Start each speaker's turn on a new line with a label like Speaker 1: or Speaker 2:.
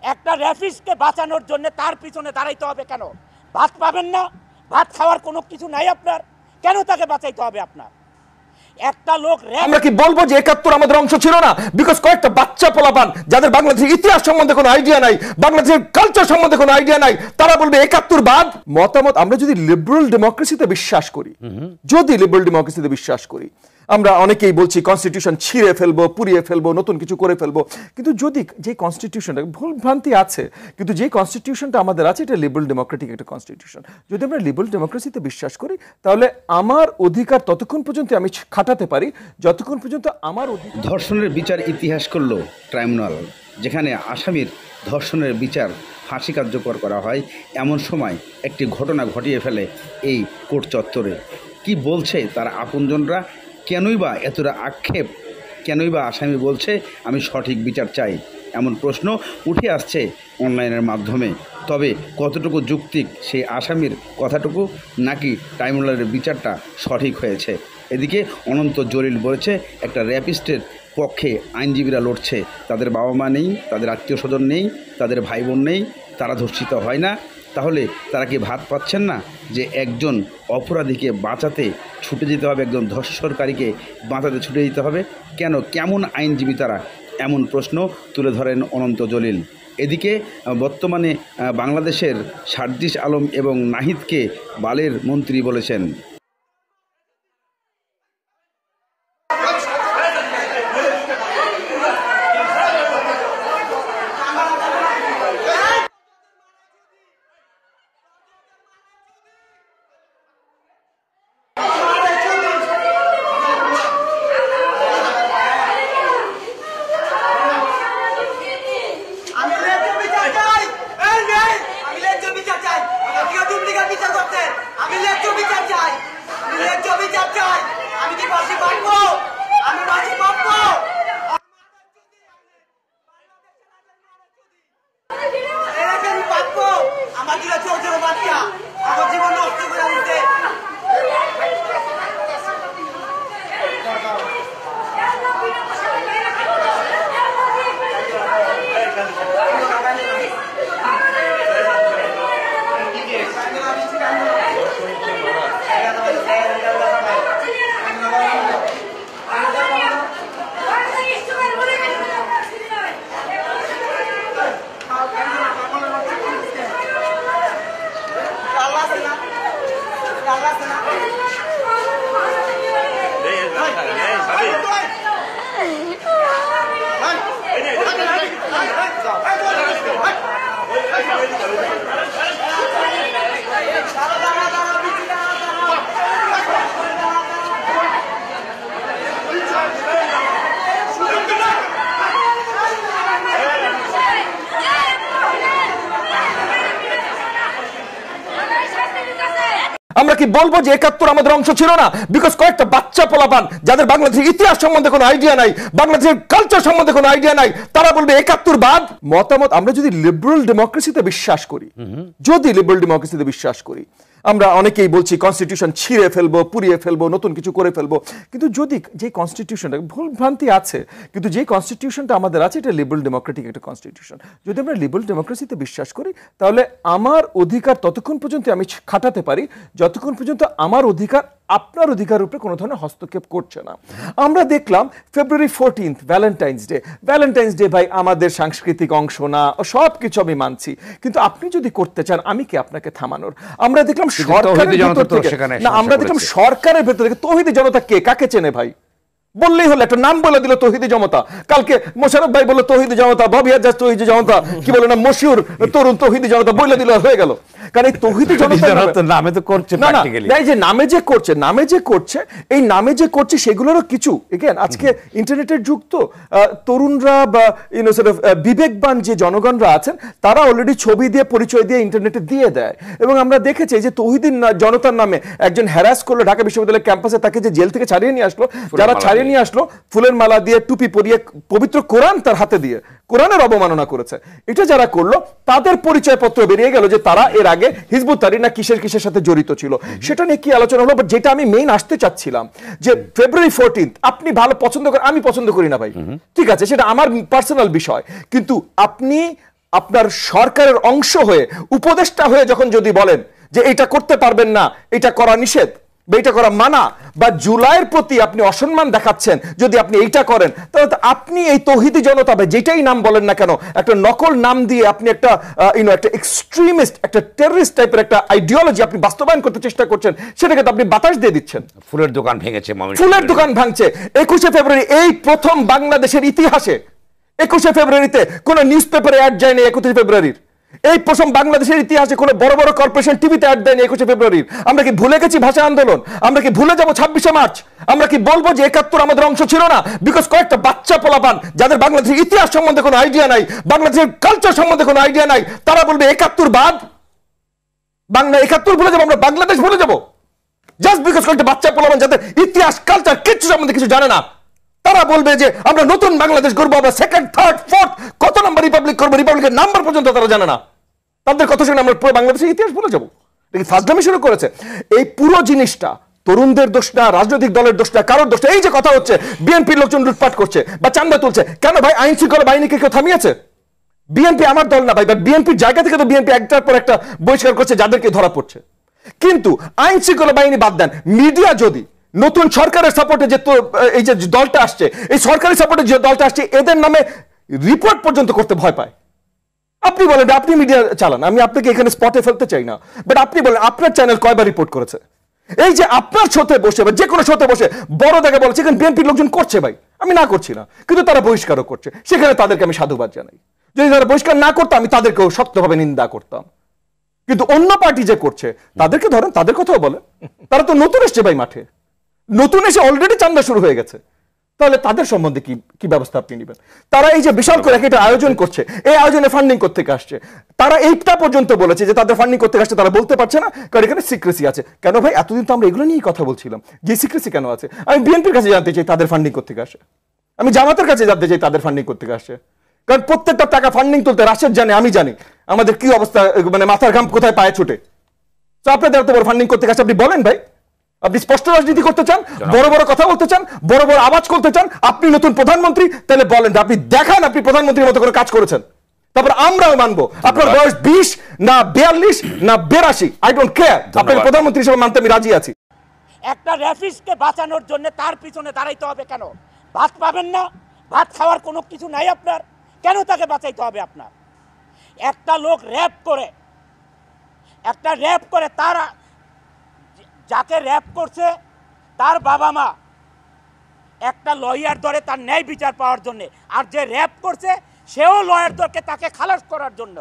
Speaker 1: একটা র্যাপিস্টকে বাঁচানোর জন্য তার পিছনে দাঁড়াইতে হবে কেন? ভাত পাবেন না, ভাত খাওয়ার কোনো কিছু নাই আপনার, কেন তাকে বাঁচাইতে হবে আপনার? একটা লোক
Speaker 2: আমরা কি বলবো যে ৭১ আমাদের অংশ ছিল না? বিকজ কয়েকটা বাচ্চা পোলাপান যাদের বাংলাদেশের ইতিহাস সম্বন্ধে কোনো আইডিয়া নাই, বাংলাদেশের কালচার সম্বন্ধে কোনো আইডিয়া নাই, তারা বলবে ৭১ বাদ মতামত। আমরা যদি লিবারেল ডেমোক্রেসিতে বিশ্বাস করি, আমরা অনেকেই বলছি কনস্টিটিউশন ছিঁড়ে ফেলবো, পুড়িয়ে ফেলবো, নতুন কিছু করে ফেলবো, কিন্তু যদি যে কনস্টিটিউশনটা ভুল ভ্রান্তি আছে, কিন্তু যে কনস্টিটিউশনটা আমাদের আছে এটা লিবারেল ডেমোক্রেটিক একটা কনস্টিটিউশন। যদি আমরা লিবারেল ডেমোক্রেসিতে বিশ্বাস করি, তাহলে আমার অধিকার ততক্ষণ পর্যন্ত আমি খাটাতে পারি যতক্ষণ পর্যন্ত আমার অধিকার।
Speaker 3: ধর্ষণের বিচার ইতিহাস করলো ট্রাইব্যুনাল, যেখানে আসামির ধর্ষণের বিচার ফাঁসি কার্যকর করা হয়, এমন সময় একটি ঘটনা ঘটিয়ে ফেলে এই কোর্ট চত্বরে। কি বলছে তার আপনজনরা? কেনই বা এতটা আক্ষেপ? কেনই বা আসামি বলছে আমি সঠিক বিচার চাই? এমন প্রশ্ন উঠে আসছে অনলাইনের মাধ্যমে। তবে কতটুকু যৌক্তিক সেই আসামির কথাটুকু, নাকি ট্রাইব্যুনালের বিচারটা সঠিক হয়েছে? এদিকে অনন্ত জলিল বলেছে একটা র্যাপিস্টের পক্ষে আইনজীবীরা লড়ছে, তাদের বাবা মা নেই, তাদের আত্মীয় স্বজন নেই, তাদের ভাই বোন নেই, তারা ধর্ষিত হয় না। তাহলে তারা কি ভাত পাচ্ছেন না যে একজন অপরাধীকে বাঁচাতে ছুটে যেতে হবে, একজন ধর্ষণকারীকে বাঁচাতে ছুটে যেতে হবে? কেমন আইনজীবী তারা? এমন প্রশ্ন তুলে ধরেন অনন্ত জলিল। এদিকে বর্তমানে বাংলাদেশের সার্জিস আলম এবং নাহিদকে বালের মন্ত্রী বলেছেন।
Speaker 2: আমরা কি বলবো যে ৭১ আমাদের অংশ ছিল না? বিকজ কয়েকটা বাচ্চা পোলাপান যাদের বাংলাদেশের ইতিহাস সম্বন্ধে কোনো আইডিয়া নাই, বাংলাদেশের কালচার সম্বন্ধে কোনো আইডিয়া নাই, তারা বলবে ৭১ বাদ মতামত। আমরা যদি লিবারেল ডেমোক্রেসিতে বিশ্বাস করি, আমরা অনেকেই বলছি কনস্টিটিউশন ছিঁড়ে ফেলবো, পুড়িয়ে ফেলবো, নতুন কিছু করে ফেলবো, কিন্তু যদি যে কনস্টিটিউশনটা ভুল ভ্রান্তি আছে, কিন্তু যে কনস্টিটিউশনটা আমাদের আছে এটা লিবারেল ডেমোক্রেটিক একটা কনস্টিটিউশন। যদি আমরা লিবারেল ডেমোক্রেসিতে বিশ্বাস করি, তাহলে আমার অধিকার ততক্ষণ পর্যন্ত আমি খাটাতে পারি যতক্ষণ পর্যন্ত আমার অধিকার আপনার অধিকারের উপরে কোনো ধরনের হস্তক্ষেপ করছে না। আমরা দেখলাম ফেব্রুয়ারি 14 ভ্যালেন্টাইন্স ডে ভাই আমাদের সাংস্কৃতিক অংশ না, সব কিছু আমি মানছি, কিন্তু আপনি যদি করতে চান আমি কি আপনাকে থামানোর? আমরা দেখলাম সরকারের ভেতর থেকে তৌহিদি জনতা কে কাকে চেনে ভাই? বললেই হলো, একটা নাম বলে দিল তৌহিদি জনতা। কালকে মোশাররফ ভাই বলল তৌহিদি জনতা, ববি আজাদ তৌহিদি জনতা, কি বলে না মশিউর তরুণ তৌহিদি জনতা বলে দিল, হয়ে গেল। কারণ এই তৌহিদি জনতা নামে তো করছে প্র্যাকটিক্যালি, এই যে নামে যে করছে সেগুলোরও কিছু এগেন আজকে ইন্টারনেটের যুগ, তো তরুণরা বা বিবেকবান যে জনগণরা আছেন তারা অলরেডি ছবি দিয়ে পরিচয় দিয়ে ইন্টারনেটে দিয়ে দেয়। এবং আমরা দেখেছি যে তৌহিদি জনতার নামে একজন হ্যারাস করলো ঢাকা বিশ্ববিদ্যালয়ের ক্যাম্পাসে, তাকে যে জেল থেকে ছাড়িয়ে নিয়ে আসলো, যারা ছাড়িয়ে নিয়ে আসলো ফুলের মালা দিয়ে, টুপি পরিয়ে, পবিত্র কোরআন তার হাতে দিয়ে কোরআনের অবমাননা করেছে, এটা যারা করলো তাদের পরিচয়পত্র বেরিয়ে গেল যে তারা এর আগে হিজবুত তাহরির না কিসের সাথে জড়িত ছিল। সেটা নিয়ে কি আলোচনা হলো, যেটা আমি মেইন আসতে চাচ্ছিলাম যে ফেব্রুয়ারি 14 আপনি ভালো পছন্দ করেন, আমি পছন্দ করি না ভাই, ঠিক আছে, সেটা আমার পার্সোনাল বিষয়, কিন্তু আপনি আপনার সরকারের অংশ হয়ে উপদেষ্টা হয়ে যখন যদি বলেন যে এটা করতে পারবেন না, এটা করা নিষেধ বা এটা করা মানা, বা জুলাইয়ের প্রতি আপনি অসম্মান দেখাচ্ছেন যদি আপনি এইটা করেন, তাহলে তো আপনি এই তৌহিদি জনতা বা যেটাই নাম বলেন না কেন, একটা নকল নাম দিয়ে আপনি একটা একটা এক্সট্রিমিস্ট, একটা টেররিস্ট টাইপের একটা আইডিওলজি আপনি বাস্তবায়ন করতে চেষ্টা করছেন, সেটাকে তো আপনি বাতাস দিয়ে দিচ্ছেন।
Speaker 4: ফুলের দোকান ভেঙেছে,
Speaker 2: ফুলের দোকান ভাঙছে 21শে ফেব্রুয়ারি, এই প্রথম বাংলাদেশের ইতিহাসে 21শে ফেব্রুয়ারিতে কোন নিউজ পেপারে অ্যাড যায়নি। 21শে ফেব্রুয়ারির এই প্রথম বাংলাদেশের ইতিহাসে কোনো বড় বড় কর্পোরেশন টিভিতে অ্যাড দেয়নি 21শে ফেব্রুয়ারির। আমরা কি ভুলে গেছি ভাষা আন্দোলন? আমরা কি ভুলে যাব 26শে মার্চ? আমরা কি বলবো যে 71 আমাদের অংশ ছিল না? বিকজ কয়েকটা বাচ্চা পোলাপান যাদের বাংলাদেশের ইতিহাস সম্বন্ধে কোনো আইডিয়া নাই, বাংলাদেশের কালচার সম্বন্ধে কোনো আইডিয়া নাই, তারা বলবে 71 বাদ, বাংলা 71 ভুলে যাবো, আমরা বাংলাদেশ ভুলে যাবো, জাস্ট বিকজ কয়েকটা বাচ্চা পোলাপান যাদের ইতিহাস কালচার কিছু সম্বন্ধে কিছু জানে না, তারা বলবে যে আমরা নতুন বাংলাদেশ গড়বো, আমরা সেকেন্ড থার্ড ফোর্থ কত নাম্বার রিপাবলিক করবো, রিপাবলিকের নাম্বার পর্যন্ত তারা জানে না। তাদের কথা শুনে আমরা পুরো বাংলাদেশের ইতিহাস ভুলে যাবো। ফাজলামি শুরু করেছে। এই পুরো জিনিসটা তরুণদের দোষ না, রাজনৈতিক দলের দোষ না, কারোর দোষ না। এই যে কথা হচ্ছে বিএনপির লোকজন লুটপাট করছে বা চান্দা তুলছে, কেন ভাই আইন শৃঙ্খলা বাহিনীকে কেউ থামিয়েছে? বিএনপি আমার দল না ভাই, বাট বিএনপির জায়গা থেকে তো বিএনপি একটার পর একটা বহিষ্কার করছে যাদেরকে ধরা পড়ছে। কিন্তু আইন শৃঙ্খলা বাহিনী বাদ দেন, মিডিয়া যদি নতুন সরকারের সাপোর্টে যে এই যে দলটা আসছে, এই সরকারি সাপোর্টে যে দলটা আসছে, এদের নামে রিপোর্ট পর্যন্ত করতে ভয় পায়। আপনি বলেন আপনি মিডিয়া চালান, আমি আপনাকে এখানে স্পটে ফেলতে চাই না, বাট আপনি বলেন আপনার চ্যানেল কয়বার রিপোর্ট করেছে? এই যে আপনার শোতে বসে বা যে কোনো শোতে বসে বড় দেখে বলছে এখানে বিএনপির লোকজন করছে, ভাই আমি না করছি না, কিন্তু তারা বহিষ্কারও করছে, সেখানে তাদেরকে আমি সাধুবাদ জানাই। যদি তারা বহিষ্কার না করতো আমি তাদেরকেও শক্তভাবে নিন্দা করতাম। কিন্তু অন্য পার্টি যে করছে তাদেরকে ধরেন, তাদের কথাও বলেন, তারা তো নতুন এসছে ভাই মাঠে, নতুন এসে অলরেডি চান্দা শুরু হয়ে গেছে, তাহলে তাদের সম্বন্ধে কি ব্যবস্থা আপনি নেবেন? তারা এই যে বিশাল করে একটা আয়োজন করছে, এই আয়োজনে ফান্ডিং করতে আসছে, তারা এইটা পর্যন্ত বলেছে যে তাদের ফান্ডিং করতে আসছে, তারা বলতে পারছে না কারণ এখানে সিক্রেসি আছে। কেন ভাই? এতদিন তো আমরা এগুলো নিয়েই কথা বলছিলাম, যে সিক্রেসি কেন আছে? আমি বিএনপির কাছে জানতে চাই তাদের ফান্ডিং করতে আসে, আমি জামাতের কাছে জানতে চাই তাদের ফান্ডিং করতে আসে, কারণ প্রত্যেকটা টাকা ফান্ডিং তুলতে রাশেদ জানে, আমি জানি আমাদের কি অবস্থা, মানে মাথার ঘাম কোথায় পায়ে ছুটে। তো আপনাদের এত বড় ফান্ডিং করতে আসে, আপনি বলেন ভাই, আপনি স্পষ্ট রাজনীতি করতে চান, বড় বড় কথা বলতে চান, বড় বড় আওয়াজ করতে চান, আপনি নতুন প্রধানমন্ত্রী, তাহলে বলেন, আপনি দেখান আপনি প্রধানমন্ত্রীর মতো করে কাজ করেছেন, তারপর আমরাও মানবো। আপনার বয়স 20 না 42 না 82, আই ডোন্ট কেয়ার, আপনাকে প্রধানমন্ত্রী হিসেবে মানতে আমি রাজি আছি।
Speaker 1: একটা রেফিসকে বাঁচানোর জন্য তার পিছনে দাঁড়াইতে হবে কেন? ভাত পাবেন না, ভাত খাওয়ার কোনো কিছু নাই আপনার, কেন তাকে বাঁচাইতে হবে আপনার? একটা লোক র্যাপ করে তারা যাকে র্যাপ করছে তার বাবা মা একটা লয়ার ধরে তার ন্যায় বিচার পাওয়ার জন্য, আর যে র্যাপ করছে সেও লয়ার ধরকে তাকে খালাস করার জন্য।